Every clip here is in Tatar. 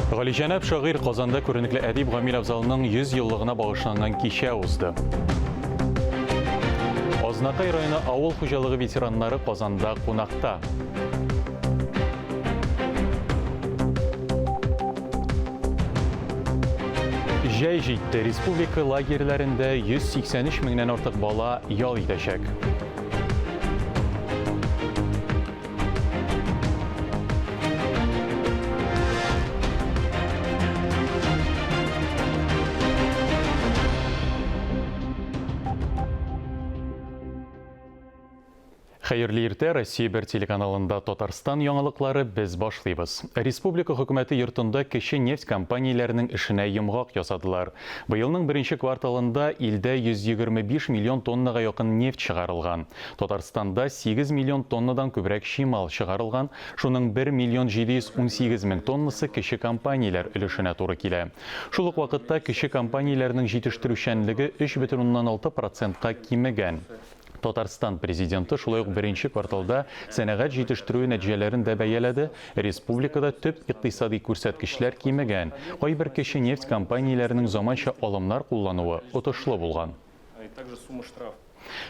Галижанап шагыйр Казанда күренекле әдип Гамил Абзалның 100 еллыгына багышланган кичә узды. Азнакай районы авыл хуҗалыгы ветераннары Казанда кунакта. Җәй җитте. Республика лагерьләрендә 183 меңнән артык бала ял итәчәк. Хәерле иртә, Россия бер телеканалында Татарстан яңалыклары без башлыйбыз. Республика хөкүмәте йортында кече нефть компанияләренең эшенә йомгак ясадылар. Быелның беренче кварталында илдә 125 миллион тоннага якын нефть чыгарылган. Татарстанда 8 миллион тоннадан күбрәк чимал чыгарылган. Шуның 1 миллион 718 мең тоннасы кече компанияләр өлешенә туры килә. Шул ук вакытта кече компанияләрнең җитештерүчәнлеге 3,6%-ка кимегән. Татарстан президенты шулай ук беренче кварталда сәнәгать җитештерү нәтиҗәләрен дә бәяләде. Республикада төп икътисади күрсәткечләр кимегән. Кайбер кече нефть компанияләренең заманча алымнар куллануы отышлы булган.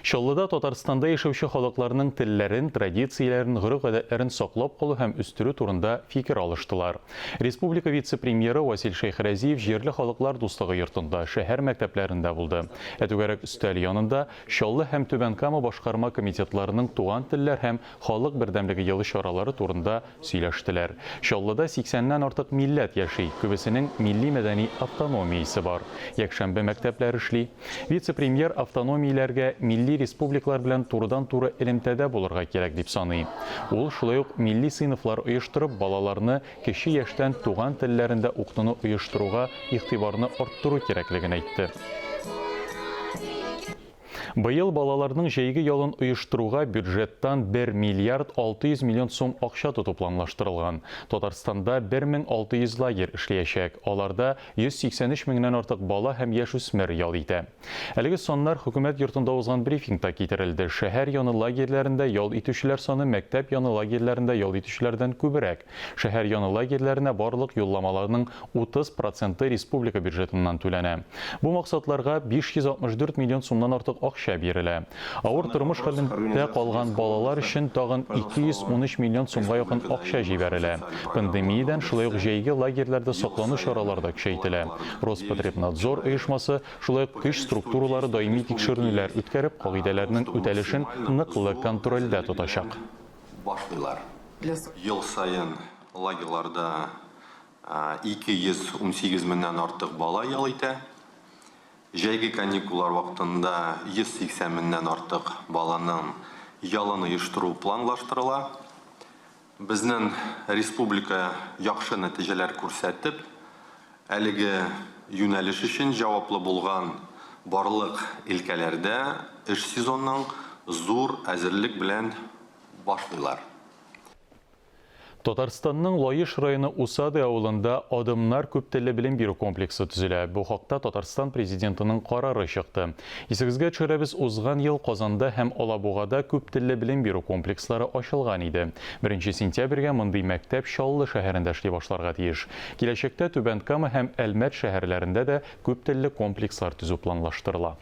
Чаллыда Татарстанда яшәүче халыкларның телләрен, традицияләрен, гореф-гадәтләрен саклап калу һәм үстерү турында фикер алыштылар. Республика вице-премьеры Васил Шәйхрәзиев җирле халыклар дуслыгы йортында, шәһәр мәктәпләрендә булды. Түгәрәк өстәл янында Чаллы һәм Түбән Кама башкарма комитетларының туган телләр һәм халык бердәмлеге елы чаралары турында сөйләштеләр. Чаллыда 80-нән артык милләт яши, күбесенең милли-мәдәни автономиясе бар. Якшәмбе мәктәпләре эшли. Вице-премьер автономияләргә милли республикалар белән турыдан-туры элемтәдә булырга кирәк дип саный. Ул шулай ук милли сыйныфлар оештырып, балаларны кече яшьтән туган телләрендә укытуны оештыруга игътибарны арттыру кирәклеген әйтте. Быел балаларның җәйге ялын оештыруга бюджеттан 1 миллиард 600 миллион сум акча тоту планлаштырылган. Татарстанда 1600 лагерь эшләячәк. Аларда 183 меңнән артык бала һәм яшүсмер ял итә. Әлеге саннар хөкүмәт йортында узган брифингта китерелде. Шәһәр яны лагерьләрендә ял итүчеләр саны мәктәп яны лагерьләрендә ял итүчеләрдән күбрәк. Шәһәр яны лагерьләренә барлык юлламаларның 30% республика бюджетыннан түләнә. Бу максатларга 564 миллион сумнан артык акча бирелә. Авыр тормыш хәлендә калган балалар өчен тагын 213 миллион сумга якын акча җибәрелә. Пандемиядан шулай ук җәйге лагерьләрдә саклану чаралары да көчәйтелә. Роспотребнадзор оешмасы шулай ук көч структуралары даими тикшерүләр үткәреп, кагыйдәләрнең үтәлешен ныклы контрольдә тотачак. Ел сайын лагерьларда 218 меңнән артык бала ял итә. Җәйге каникуллар вакытында 180 меңнән артык баланың ялын оештыру планлаштырыла. Безнең республика яхшы нәтиҗәләр күрсәтеп, әлеге юнәлеш өчен җаваплы булган барлык өлкәләрдә эш сезонының зур әзерлек белән башлыйлар. Татарстанның Лаеш районы Усады авылында адымнар күптелле белем бирү комплексы төзелә. Бу хакта Татарстан президентының карары чыкты. Исегезгә төшерәбез, узган ел Казанда һәм Алабугада күптелле белем бирү комплекслары ачылган иде. 1 сентябрьгә мондый мәктәп Чаллы шәһәрендә эшли башларга тиеш. Киләчәктә Түбән Кама һәм Әлмәт шәһәрләрендә дә күптелле комплекслар төзү планлаштырыла.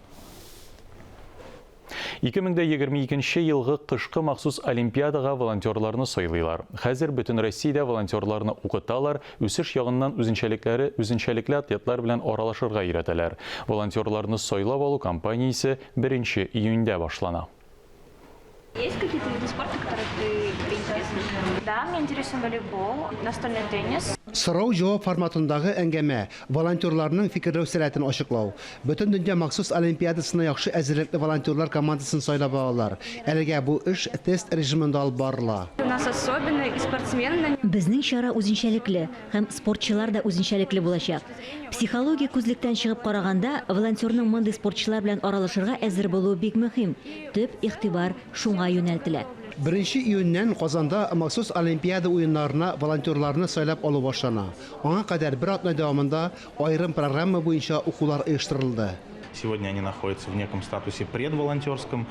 2022 елгы кышкы махсус олимпиадага волонтерларны сайлыйлар. Хәзер бөтен Россиядә волонтерларны укыталар, үсеш ягыннан үзенчәлекле атлетлар белән аралашырга өйрәтәләр. Волонтерларны сайлап алу кампаниясе 1 июньдә башлана. Есть какие-то виды спорта, которые ты интересны? Да, мне интересен волейбол, настольный теннис. Сорау-җавап форматындагы әңгәмә волонтерларның фикерләү сәләтен ачыклау. Бөтен дөнья махсус олимпиадасына яхшы әзерлекле волонтерлар командасын сайлап алалар. Әлегә бу эш тест режимында алып барыла. У нас особенные и спортсмены. Безнең чара үзенчәлекле һәм спортчылар да үзенчәлекле булачак. Психология күзлектән чыгып караганда, волонтерның мондый спортчылар белән аралашырга әзер булуы бик мөһим. Төп игътибар шуңа юнәлтелә. 1 июньнән Казанда махсус олимпиада уеннарына волонтерларны сайлап алу башлана. Аңа кадәр бер атна дәвамында аерым программа буенча укулар оештырылды. Сегодня они находятся в неком статусе предволонтерском.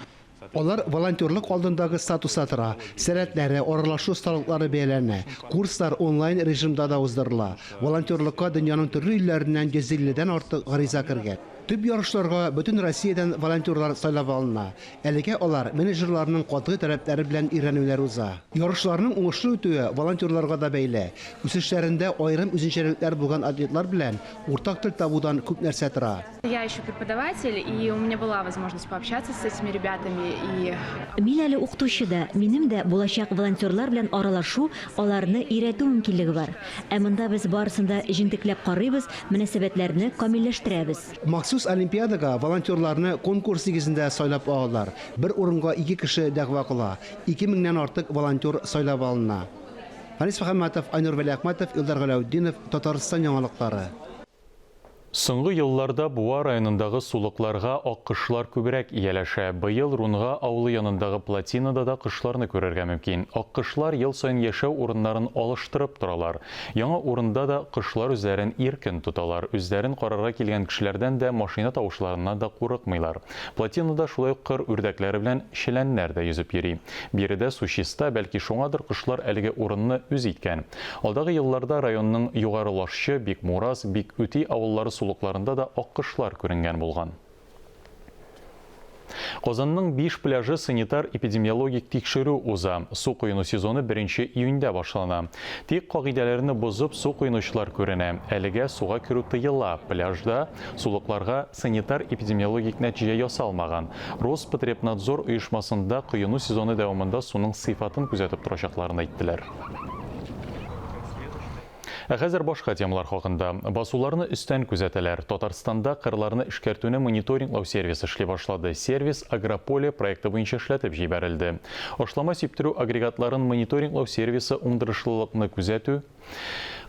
Олар волонтерлык алдындагы статуста тора. Сәләтләре, аралашу осталыклары бәяләнә. Курслар онлайн режимда да уздырыла. Волонтерлыкка дөньяның төрле илләреннән 150дән артык гариза кергән. Төп ярышларга бөтен Россиядән волонтерлар сайлап алына. Әлегә алар менеджерларның каты таләпләре белән өйрәнүләр уза. Ярышларның уңышлы үтүе волонтерларга да бәйле. Үсешләрендә аерым үзенчәлекләр булган атлетлар белән уртак тел табудан күп нәрсә тора. Я еще преподаватель, и у меня была возможность пообщаться с этими ребятами. Мин әле укытучы да, минем дә булачак волонтерлар белән аралашу, аларны өйрәтү мөмкинлеге бар. Ә монда без барысында җентекләп карыйбыз, мөнәсәбәтләрне камилләштерәбез. Махсус олимпиадага волонтерларны конкурс нигезендә сайлап алалар. Бер урынга 2 кеше дәгъва кыла. 2000дән артык волонтер сайлап алына. Фанис Мөхәммәтов, Айнур Вәлиәхмәтов, Илдар Галәүддинов, Татарстан яңалыклары. Соңгы елларда Буа районындагы сулыкларга аккышлар күбрәк ияләшә. Быел Рунга авылы янындагы плотинада да кышларны күрергә мөмкин. Аккышлар ел саен яшәү урыннарын алыштырып торалар. Яңа урында да кышлар үзләрен иркен тоталар. Үзләрен карарга килгән кешеләрдән дә машина тавышларына да курыкмыйлар. Плотинада шулай ук кыр үрдәкләре белән шеләннәр дә йөзеп йөри. Биредә су чиста, бәлки шуңадыр кышлар әлеге урынны үз иткән. Алдагы елларда районның югарылашчы, Бик Мурас, Бик Үти авыллары сулыкларында да аккышлар күренгән булган. Казанның 5 пляжы санитар-эпидемиологик тикшерү уза. Су коену сезоны 1 июньдә башлана. Тик кагыйдәләрне бозып су коенучылар күренә. Әлегә суга керү тыела. Пляжда сулыкларга санитар-эпидемиологик нәтиҗә ясалмаган. Роспотребнадзор оешмасында коену сезоны дәвамында суның сыйфатын күзәтеп торачакларын әйттеләр. Хәзер башка темалар хакында. Басуларны өстән күзәтәләр. Татарстанда кырларны эшкәртүне мониторинглау сервисы эшли башлады. Сервис Агрополе проекты буенча эшләтеп җибәрелде. Ашлама сиптерү агрегатларын мониторинглау сервисы уңдырышлылыкны күзәтү,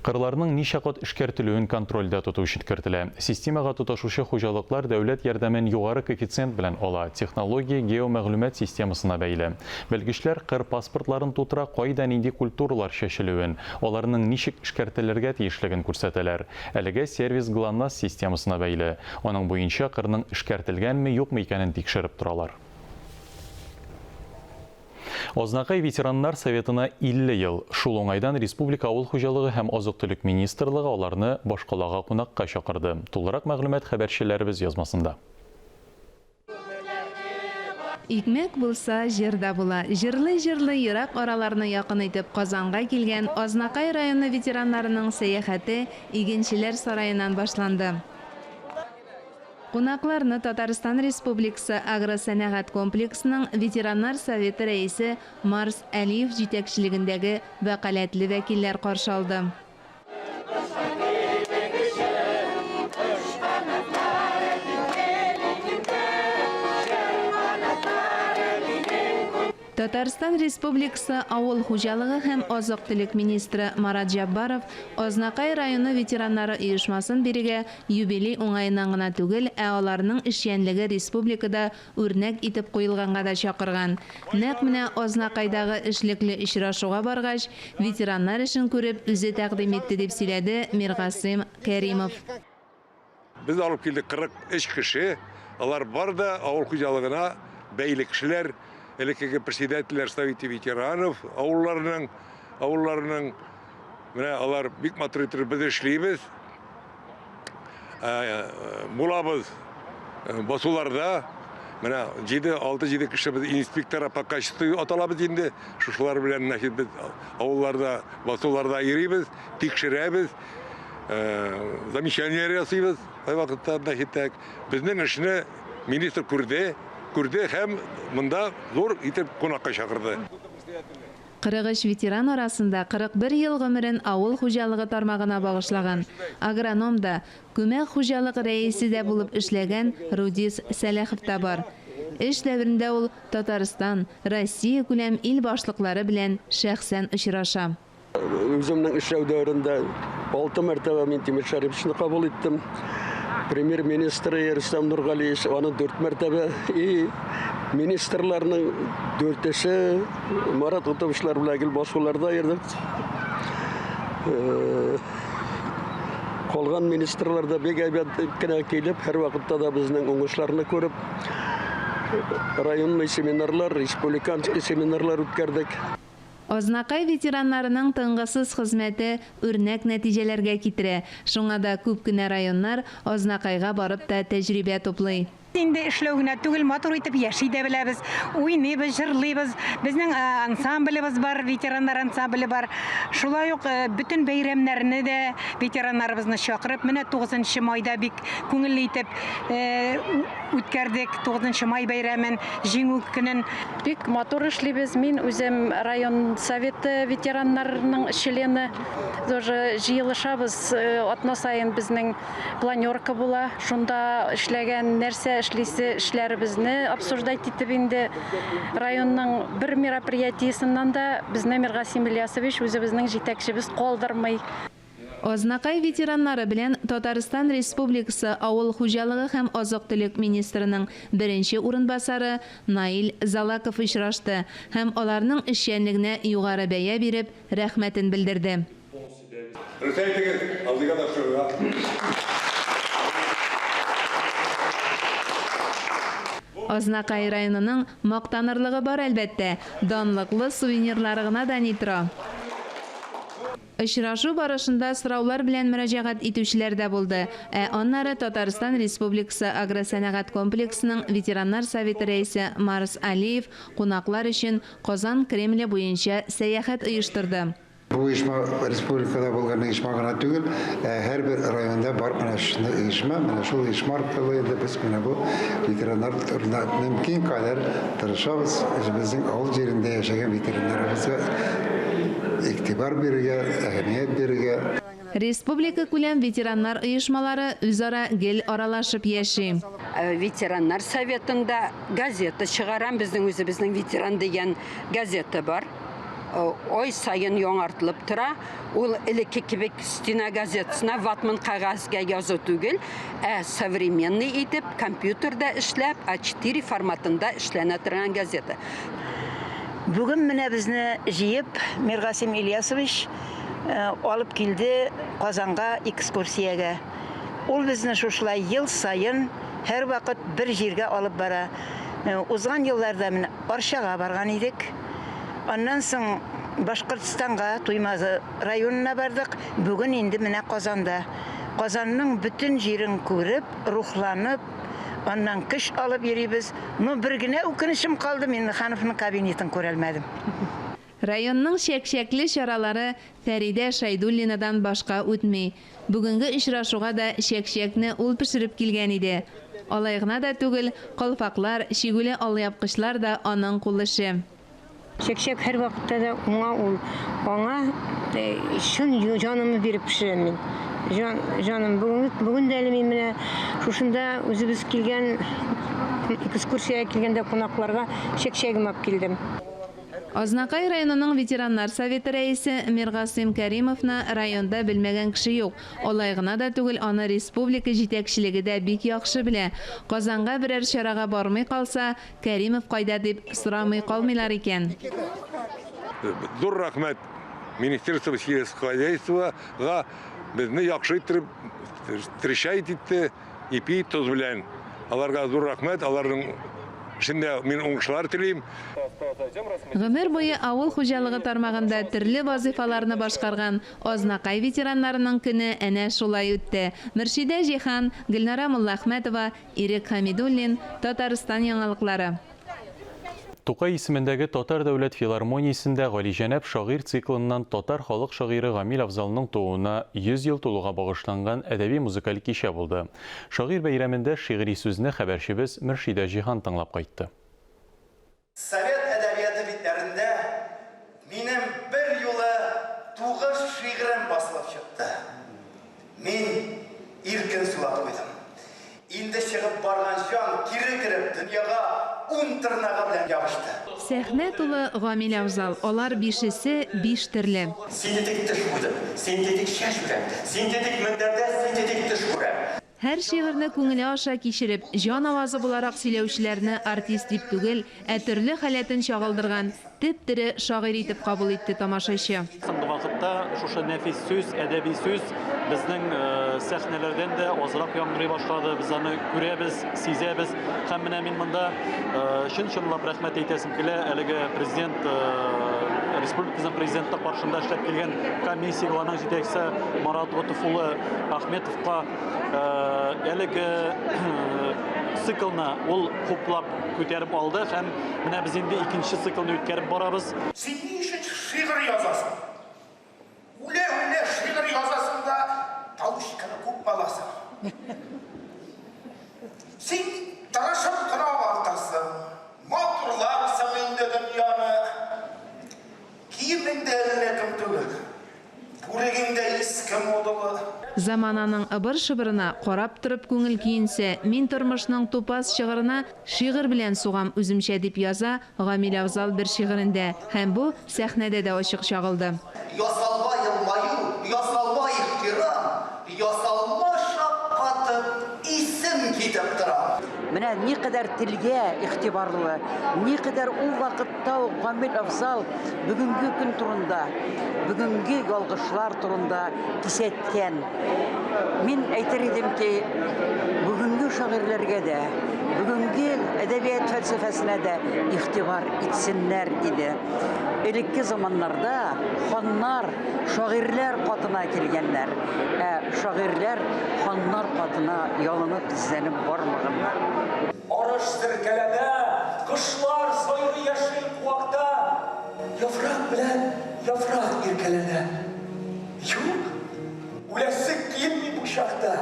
кырларның ничә кат эшкәртелүен контрольдә тоту өчен кертелә. Системага тоташучы хуҗалыклар дәүләт ярдәмен югары коэффициент белән ала. Технология геомәгълүмат системасына бәйле. Белгечләр кыр паспортларын тутыра, кайда нинди культуралар чәчелүен, аларның ничек эшкәртелергә тиешлеген күрсәтәләр. Әлегә сервис ГЛОНАСС системасына бәйле. Аның буенча кырның эшкәртелгәнме, юкмы икәнен тикшереп торалар. Ознакай ветераннар советына 50 ел. Шул уңайдан Республика авыл хуҗалыгы һәм азык-төлек министрлыгы аларны башкалага кунакка чакырды. Тулырак мәгълүмат хәбәрчеләребез язмасында. Икмәк булса, җирдә була. Җырлы-җырлы ерак араларны якын итеп Казанга килгән Ознакай районы ветераннарының сәяхәте Игенчеләр сараеннан башланды. Кунакларны Татарстан Республикасы агросәнәгать комплексының ветераннар советы рәисе Марс Әлиев җитәкчелегендәге вәкаләтле вәкилләр каршы алды. Татарстан Республикасы авыл хуҗалыгы һәм азык-төлек министры Марат Җаббаров Ознакай районы ветераннары оешмасын бирегә юбилей уңаеннан гына түгел, ә аларның эшчәнлеге республикада үрнәк итеп куелганга да чакырган. Нәкъ менә Ознакайдагы эшлекле очрашуга баргач, ветераннар эшен күреп үзе тәкъдим итте дип сөйләде Миргасыйм Кәримов. Без алып килдек 43 кеше, алар бар да авыл хуҗалыгына бәйле кешеләр. Элекеге председательләр советы ветеранов, авылларның, менә алар бик матур итеп без эшлибез. Булабыз басуларда, менә 6-7 кеше без инспектора по качеству аталабыз инде. Шушылар белән нәхит без авылларда, басуларда йөрибез, тикшерәбез, замечания ясыйбыз. Бай вакытта нәхиттәк безнең эшне министр күрде һәм монда зур итеп кунакка чакырды. 43 ветеран арасында 41 ел гомерен авыл хуҗалыгы тармагына багышлаган. Агроном да, күмәк хуҗалык рәисе дә булып эшләгән Рудис Сәләхов та бар. Эш дәверендә ул Татарстан, Россия күләм ил башлыклары белән шәхсән очраша. Үземнең эшләү дәверендә 6 мәртәбә мин Тимер Шәриповичны кабул иттем. Премьер-министры Рөстәм Нургалиев аны 4 мәртәбә и министрларның 4-есе Марат Утовичлар белән басуларда йөрдек. Калган министрларда бик әйбәт кенә килеп, һәр вакытта да безнең уңышларны күреп, районный семинарлар, республиканский семинарлар үткәрдек. Ознакай ветераннарының тыңғысыз хезмәте үрнәк нәтиҗәләргә китерә. Шуңа да күп кенә районнар Ознакайга барып та тәҗрибә туплый. Инде эшләүгенә түгел, матур итеп яши дә беләбез, уйныйбыз, җырлыйбыз. Безнең ансамблебыз бар, ветераннар ансамбле бар. Шулай ук бөтен бәйрәмнәрне дә ветераннарыбызны чакырып, менә 9 майда бик күңелле итеп үткәрдек 9 май бәйрәмен, җиңү көнен. Бик матур эшлибез. Мин үзем район советы ветераннарының члены. Тоже җыелышабыз, атна сайын безнең планерка була. Шунда эшләгән нәрсә эшләребезне обсуждать итеп инде районның бер мероприятиесеннән дә безне Миргасим Ильясович үзебезнең җитәкчебез калдырмый. Ознакай ветераннары белән Татарстан Республикасы авыл хуҗалыгы һәм азык-төлек министрының беренче урынбасары Наил Залаков очрашты һәм аларның эшчәнлегенә югары бәя биреп рәхмәтен белдерде. Ознакай районының мактанырлыгы бар әлбәттә, данлыклы сувенирлары гына да ни тора. Очрашу барышында сораулар белән мөрәҗәгать итүчеләр дә булды. Аннары Татарстан Республикасы агросәнәгать комплексының ветераннар советы рәисе Марс Алиев кунаклар өчен Казан Кремле буенча сәяхәт оештырды. Бу оешма республикада булган оешма гына түгел, һәрбер районда бар менә шундый оешма, менә шул оешма аркылы инде без менә бу ветераннар турында мөмкин кадәр тырышабыз, безнең авыл җирендә яшәгән ветераннарыбызга игътибар бирергә, әһәмият бирергә. Республика күләм ветераннар оешмалары үзара гел аралашып яши. Ветераннар советында газета чыгарам, безнең үзебезнең ветеран дигән газета бар. Ой сайын яңартылып тора. Ул элекке кебек стена газетасына ватман кагазга язу түгел, современный итеп компьютерда эшләп А4 форматында эшләнә торган газета. Бүген менә безне җыеп Миргасим Ильясович алып килде Казанга экскурсиягә. Ул безне шушылай ел сайын һәр вакыт бер җиргә алып бара. Узган елларда мен Арчага барган идек. Аннан соң Башкортстанга, Туймазы районына бардык. Бүген инде менә Казанда. Казанның бүтән җирен күреп, рухланып, аннан кыш алып йөрибез. Бер генә үкенечем калды, мин Хановның кабинетын күрәлмәдем. Районның шәкшәкле чаралары Фәридә Шайдуллинадан башка үтми. Бүгенге очрашуга да шәкшәкне ул пешереп килгән иде. Алай гына да түгел, калфаклар, шигүле алъяпкычлар да аның кулышы. Шәкшәк һәр вакытта да аңа шун җанымны биреп пешерәм мин. Җаным бүген дә мин менә шушында үзебез килгән экскурсиягә килгәндә кунакларга шәкшәгем алып килдем. Ознакай районының ветераннар советы рәисе Миргасим Кәримовны районда белмәгән кеше юк. Алай гына да түгел, аны республика җитәкчелеге дә бик яхшы белә. Казанга берәр чарага бармый калса, Кәримов кайда дип сорамый калмыйлар икән. Зур рәхмәт Министерство сельского хозяйствага безне яхшы итеп трешайт итте, ипи тоз белән. Аларга зур рәхмәт, аларның эшендә мин уңышлар телим. Гомер буе авыл хуҗалыгы тармагында төрле вазифаларны башкарган Ознакай ветераннарының көне әнә шулай үтте. Мөршидә Җихан, Гөлнара Муллахмәтова, Ирек Хамидуллин, Татарстан яңалыклары. Тукай исемендәге Татар дәүләт филармониясендә Галиҗәнәп шагыйрь циклыннан татар халык шагыйре Гамил Афзалның тууына 100 ел тулуга багышланган әдәби музыкаль кичә булды. Шагыйрь бәйрәмендә шигъри сүзне хәбәрчебез Мөршидә Җихан тыңлап кайтты. Совет әдәбияты битләрендә минем бер юлы 9 шигырем басылып чыкты. Мин иркен сулап куйдым. Инде чыгып барган җан кире кереп дөньяга 10 тырнагы белән ябышты. Сәхнә тулы Гамил Афзал, алар бишесе 5 төрле. Синтетик теш куйдым, синтетик чәч белән, синтетик мендәрдә синтетик теш күрәм. Һәр шигырьне күңеле аша кичереп, җан авазы буларак сөйләүчеләрне артист дип түгел, төрле халәтен чагылдырган теп-тере шагыйрь итеп кабул итте тамашачы. Соңгы вакытта шушы нәфис сүз, әдәби сүз безнең сәхнәләрдән дә азрак яңгырый башлады. Без аны күрәбез, сизәбез. Һәм менә мин монда чын-чынлап рәхмәт әйтәсем килә. Әлеге президент республикамызның президенты каршында эшләп килгән комиссия аның җитәкчесе Марат Готов улы Ахметовка әлеге циклны ул хуплап күтәреп алды һәм менә без инде икенче циклны үткәреп барабыз. Син ни өчен шигырь язасың? Үлә шигырь язасың да талышканы күп аласың. Син тырышып кына артасың. Матурларсың инде дөньяны. Киемеңдә әллә кем түгел. Бүрегеңдә иске модалы. Замананың ыбыр-шыбырына карап торып күңел киенсә, мин тормышның тупас шигырына шигырь белән сугам үземчә дип яза Гамил Авзал бер шигырендә. Һәм бу сәхнәдә дә ачык чагылды. Ясалма елмаю, ясалма ихтирам, ясалма шаккатып, исем китеп тора. Менә никадәр телгә игътибарлы, никадәр ул вакытта Гамил Авзал бүгенге көн турында, бүгенге ялгышлар турында кисәткән. Мин әйтер идем ки, бүгенге шагыйрьләргә дә, бүгенге әдәбият фәлсәфәсенә дә игътибар итсеннәр иде. Элекке заманнарда ханнар шагыйрьләр катына килгәннәр, шагыйрьләр ханнар катына ялынып тезләнеп бармаганнар. Арыш сиркәләнә, кошлар сайрый яшел куакта, яфрак белән яфрак иркәләнә. Юк, үләсе килми бу чакта.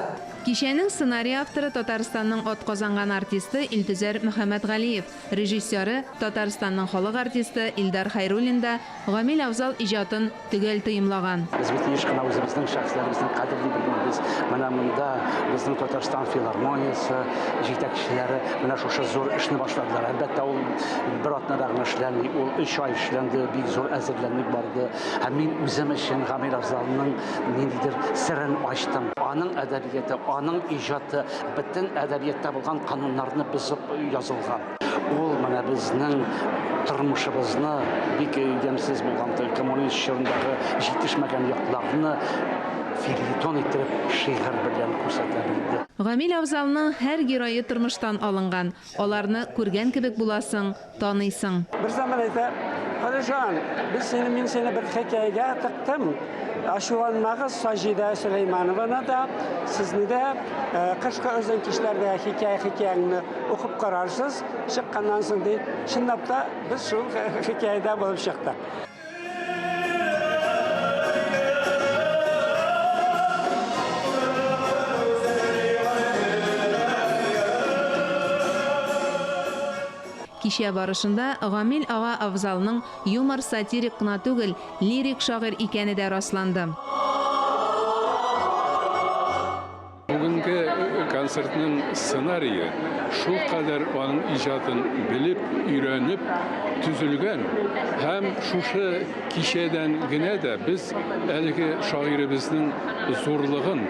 Кичәнең сценарий авторы Татарстанның атказанган артисты Илтизар Мөхәммәтгалиев, режиссеры Татарстанның халык артисты Илдар Хайруллин да Гамил Авзал иҗатын төгәл тыйымлаган. Без бит еш кына үзебезнең шәхсләребезнең кадерле белгәнбез. Менә монда безнең Татарстан филармониясе җитәкчеләре менә шушы зур эшне башладылар. Әлбәттә ул бер атнада гына эшләнми, ул 3 ай эшләнде, бик зур әзерләнү барды. Һәм мин үзем өчен Гамил Авзалның ниндидер сырын ачтым. Аның әдәбияты, аның иҗаты бөтен әдәбиятта булган кануннарны бозып язылган. Ул менә безнең тормышыбызны бик ямьсез булган коммунист чорындагы җитешмәгән якларны филитон итеп шигырь белән күрсәтә белде. Гамил Авзалның һәр герое тормыштан алынган. Аларны күргән кебек буласың, таныйсың. Bir zaman ise, Karışan, min seni bir hikayeye tıktım. Aşılanmağı Sajide Süleymanova'na da, sizni de kışkı özün kişilerde hikayeni okup kararsız, çıkkandan sonra değil. Şimdi da biz şu hikayede bulup çıktık. Кичә барышында Гамил ага Авзалның юмор сатирик кына түгел, лирик шагыйрь икәне дә расланды. Бүгенге концертның сценарийы шул кадәр аның иҗатын белеп, өйрәнеп төзелгән һәм шушы кичәдән генә дә без әлеге шагыйребезнең зурлыгын,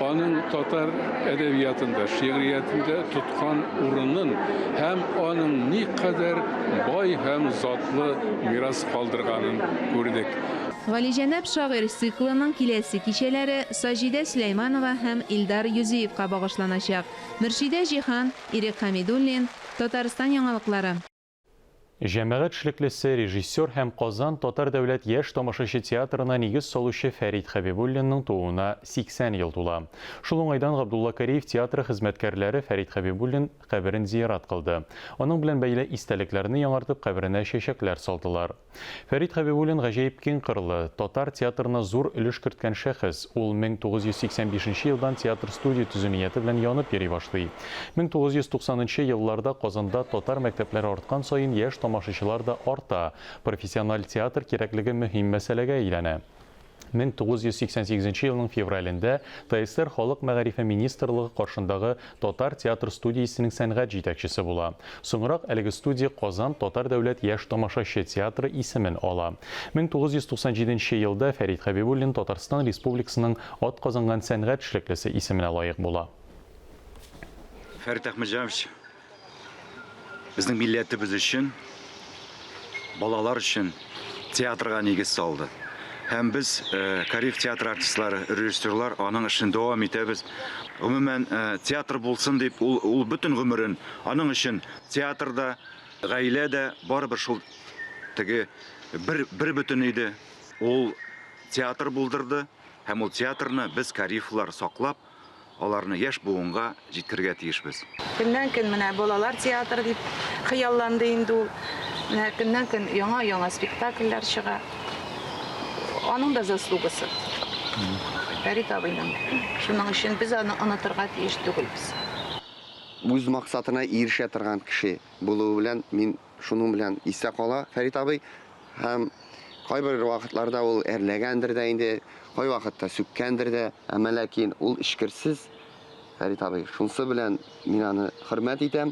аның татар әдәбиятында, шигъриятында тоткан урынын һәм аның никадәр бай һәм затлы мирас калдырганын күрдек. Галиҗәнәп шагыйрь циклының киләсе кичәләре Саҗидә Сөләйманова һәм Илдар Юзеевка багышланачак. Мөршидә Җихан, Ирек Хамидуллин, Татарстан яңалыклары. Җәмәгать эшлеклесе режиссер һәм Казан Татар дәүләт яшь тамашачы театрына нигез салучы Фәрит Хәбибуллинның тууына 80 ел тула. Шул уңайдан Габдулла Кариев театры хезмәткәрләре Фәрит Хәбибуллин каберен зиярат кылды. Аның белән бәйле истәлекләрне яңартып каберенә чәчәкләр салдылар. Фәрит Хәбибуллин гаҗәеп киң кырлы, татар театрына зур өлеш керткән шәхес. Ул 1985 елдан театр студия төзү нияте белән янып йөри башлый. 1990 елларда Казанда татар мәктәпләре арткан саен яшь тамашачылар да арта. Профессиональ театр кирәклеге мөһим мәсьәләгә әйләнә. 1988 елның февралендә ТСР Халык мәгарифе министрлыгы каршындагы татар театр студиясенең сәнгать җитәкчесе була. Соңрак әлеге студия Казан Татар дәүләт яшь тамашачы театры исемен ала. 1997 елда Фәрит Хәбибуллин Татарстан Республикасының атказанган сәнгать эшлеклесе исеменә лаек була. Фәрит Әхмәтҗанович, безнең милләтебез өчен, балалар өчен театрга нигез салды. Һәм без Кариф театр артистлары, режиссерлар аның эшен дәвам итәбез. Гомумән театр булсын дип, ул бөтен гомерен аның өчен театрда, гаиләдә барыбер шул теге бер бөтен иде. Ул театр булдырды һәм ул театрны без Карифлар саклап, аларны яшь буынга җиткергә тиешбез. Көннән-көн менә балалар театры дип хыялланды инде ул. Менә көннән-көн яңа спектакльләр чыга. Аның да заслугасы. Фәрит абыйның. Шуның өчен без аны онытырга тиеш түгелбез. Үз максатына ирешә торган кеше булуы белән мин шуның белән исә кала Фәрит абый һәм кайбер вакытларда ул әрләгәндер дә инде, кай вакытта сүккәндер дә, әмма ләкин ул ишкерсез Фәрит абый. Шунсы белән мин аны хөрмәт итәм.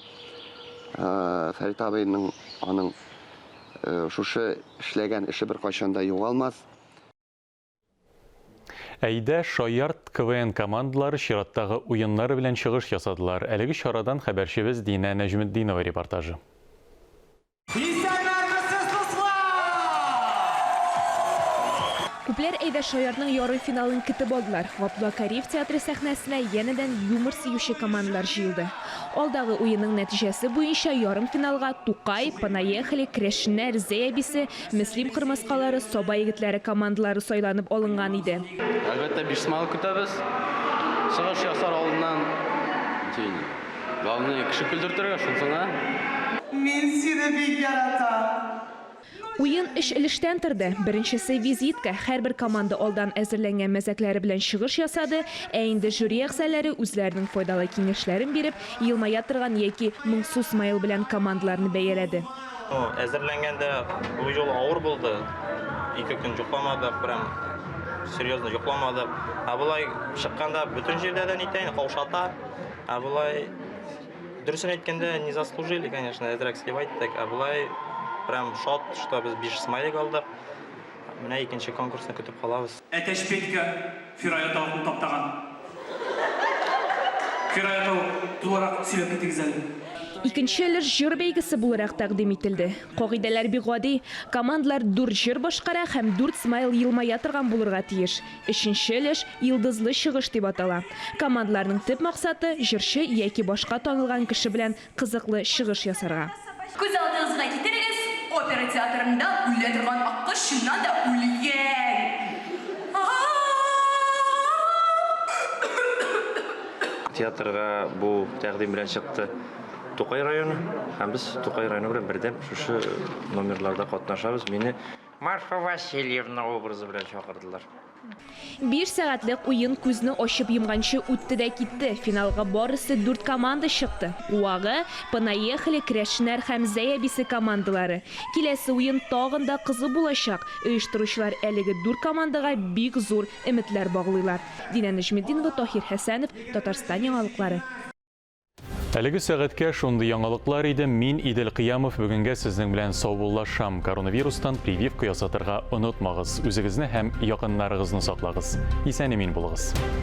Фәрит абыйның аның шушы эшләгән эше бер кайчан да югалмас. Әйдә Шаярт КВН командалары чираттагы уеннары белән чыгыш ясадылар. Әлеге чарадан хәбәрчебез Дина Нәҗметдинова репортажы. Күпләр Әйдә Шаяртның яры финалын көтеп алдылар. Габдулла Кариев театры сәхнәсенә янәдән юмор сөюче командалар җыелды. Алдагы уенның нәтиҗәсе буенча ярым финалга Тукай, Понаехали, Крешнәр, Зәябисе, Мөслим кырмыскалары, Соба егетләре командалары сайланып алынган иде. Әлбәттә 5 смал көтәбез. Чыгыш ясар алдыннан главный кеше көлдертергә шунсына. Мин сине бик яратам. Уен эш илештән торды. Беренчесе визитка. Һәрбер команда алдан әзерләнгән мәзәкләре белән чыгыш ясады, ә инде жюри әгъзалары үзләренең файдалы киңәшләрен биреп, елмая торган яки моңсу смайл белән командаларны бәяләде. Әзерләнгәндә бу юл авыр булды. 2 көн йокламадык, прям серьезно йокламадык. Булай чыкканда бөтен җирдән итәйин каушата. Булай дөресен әйткәндә не заслужили, конечно, әзрәк сливать так. Булай прям шот, что без 5 смайлик алдык. Менә икенче конкурсны көтеп калабыз. Әтәч Петька Фирая тавыкны таптаган. Фирая тавык тулырак сөйләп китегез әле. Икенче өлеш җыр бәйгесе буларак тәкъдим ителде. Кагыйдәләр бик гади. Командалар 4 җыр башкара һәм 4 смайл елмая торган булырга тиеш. Өченче өлеш йылдызлы чыгыш дип атала. Командаларның төп максаты җырчы яки башка танылган кеше белән кызыклы чыгыш ясарга. Күз алдыгызга китерегез, опера театрында үлә торган аккош шуннан да үлгән. Театрга бу тәкъдим белән чыкты. Тукай районы һәм без Тукай районы белән бердәм шушы номерларда катнашабыз. Мине Марфа Васильевна образы белән чакырдылар. 5 сәгатьлек уен күзне ачып йомганчы үтте дә китте. Финалга барысы 4 команда чыкты. Уагы, Понаехали, Крешнәр һәм Зәябисе командалары. Киләсе уен тагын да кызы булачак. Оештыручылар әлеге 4 командага бик зур өметләр баглыйлар. Дина Нәҗметдинова, Таһир Хәсәнов, Татарстан яңалыклары. Әлеге сәгатькә шундый яңалыклар иде. Мин Идел Кыямов бүгенгә сезнең белән саубуллашам. Коронавирустан прививка ясатырга онытмагыз. Үзегезне һәм якыннарыгызны саклагыз. Исән-имин булыгыз.